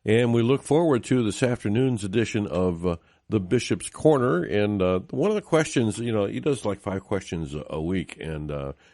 And we look forward to this afternoon's edition of the Bishop's Corner. And one of the questions, he does like 5 questions a week, and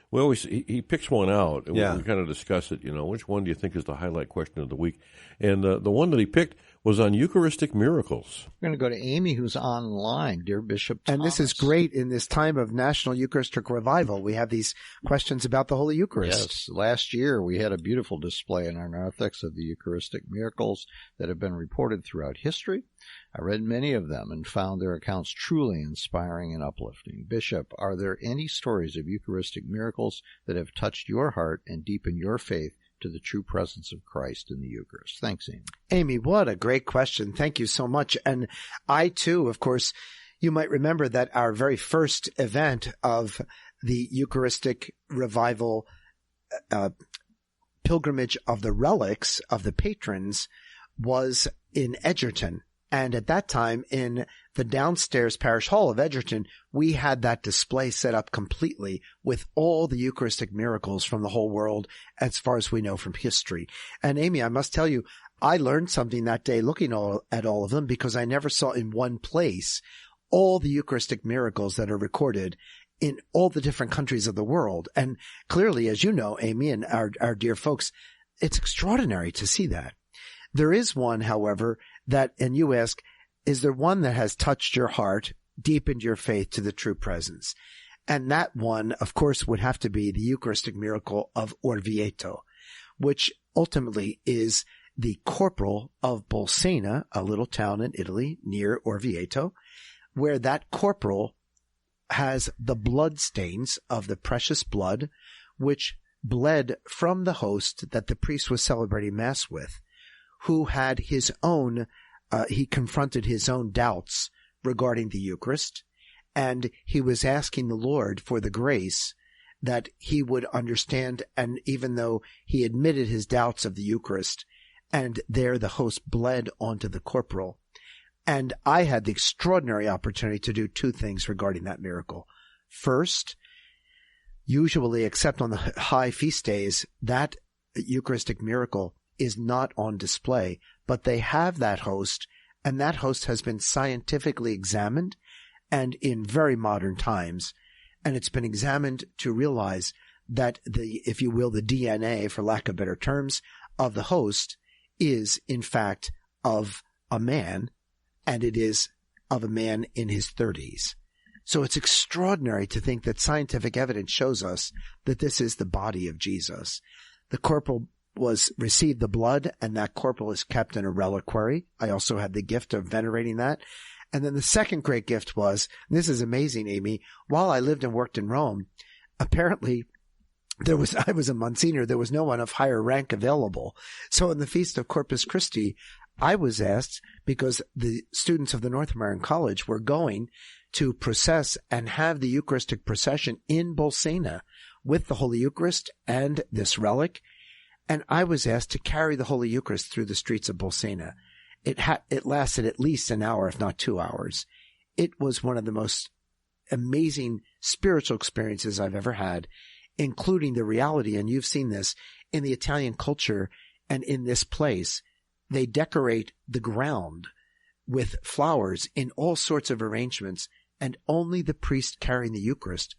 we always he picks one out, and we kind of discuss it. Which one do you think is the highlight question of the week? And the one that he picked was on Eucharistic Miracles. We're going to go to Amy, who's online. Dear Bishop Thomas. And this is great in this time of National Eucharistic Revival. We have these questions about the Holy Eucharist. Yes. Last year, we had a beautiful display in our narthex of the Eucharistic miracles that have been reported throughout history. I read many of them and found their accounts truly inspiring and uplifting. Bishop, are there any stories of Eucharistic miracles that have touched your heart and deepened your faith to the true presence of Christ in the Eucharist? Thanks, Amy. Amy, what a great question. Thank you so much. And I, too, of course, you might remember that our very first event of the Eucharistic Revival pilgrimage of the relics of the patrons was in Edgerton. And at that time, in the downstairs parish hall of Edgerton, we had that display set up completely with all the Eucharistic miracles from the whole world, as far as we know from history. And Amy, I must tell you, I learned something that day looking at all of them, because I never saw in one place all the Eucharistic miracles that are recorded in all the different countries of the world. And clearly, as you know, Amy, and our dear folks, it's extraordinary to see that. There is one, however, and you ask, is there one that has touched your heart, deepened your faith to the true presence? And that one, of course, would have to be the Eucharistic miracle of Orvieto, which ultimately is the corporal of Bolsena, a little town in Italy near Orvieto, where that corporal has the blood stains of the precious blood, which bled from the host that the priest was celebrating Mass with, who had his own, he confronted his own doubts regarding the Eucharist, and he was asking the Lord for the grace that he would understand, and even though he admitted his doubts of the Eucharist, and there the host bled onto the corporal. And I had the extraordinary opportunity to do 2 things regarding that miracle. First, usually, except on the high feast days, that Eucharistic miracle is not on display, but they have that host, and that host has been scientifically examined, and in very modern times, and it's been examined to realize that if you will, the DNA, for lack of better terms, of the host is, in fact, of a man, and it is of a man in his 30s. So it's extraordinary to think that scientific evidence shows us that this is the body of Jesus. The corporal received the blood, and that corporal is kept in a reliquary. I also had the gift of venerating that. And then the second great gift was, and this is amazing, Amy, while I lived and worked in Rome, apparently I was a Monsignor, there was no one of higher rank available. So in the Feast of Corpus Christi, I was asked, because the students of the North American College were going to process and have the Eucharistic procession in Bolsena with the Holy Eucharist and this relic. And I was asked to carry the Holy Eucharist through the streets of Bolsena. It lasted at least an hour, if not 2 hours. It was one of the most amazing spiritual experiences I've ever had, including the reality, and you've seen this, in the Italian culture and in this place. They decorate the ground with flowers in all sorts of arrangements, and only the priest carrying the Eucharist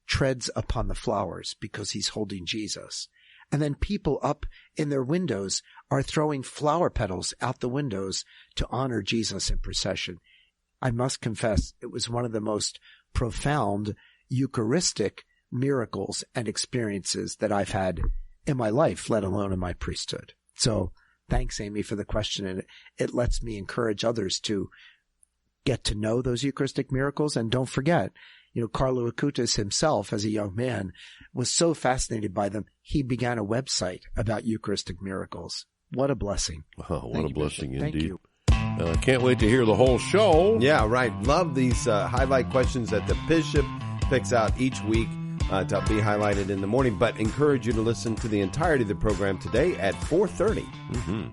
treads upon the flowers because he's holding Jesus. And then people up in their windows are throwing flower petals out the windows to honor Jesus in procession. I must confess, it was one of the most profound Eucharistic miracles and experiences that I've had in my life, let alone in my priesthood. So thanks, Amy, for the question. And it lets me encourage others to get to know those Eucharistic miracles. And don't forget, Carlo Acutis himself, as a young man, was so fascinated by them, he began a website about Eucharistic miracles. What a blessing. Oh, what a blessing indeed. Thank you. Can't wait to hear the whole show. Yeah, right. Love these highlight questions that the Bishop picks out each week to be highlighted in the morning, but encourage you to listen to the entirety of the program today at 4:30.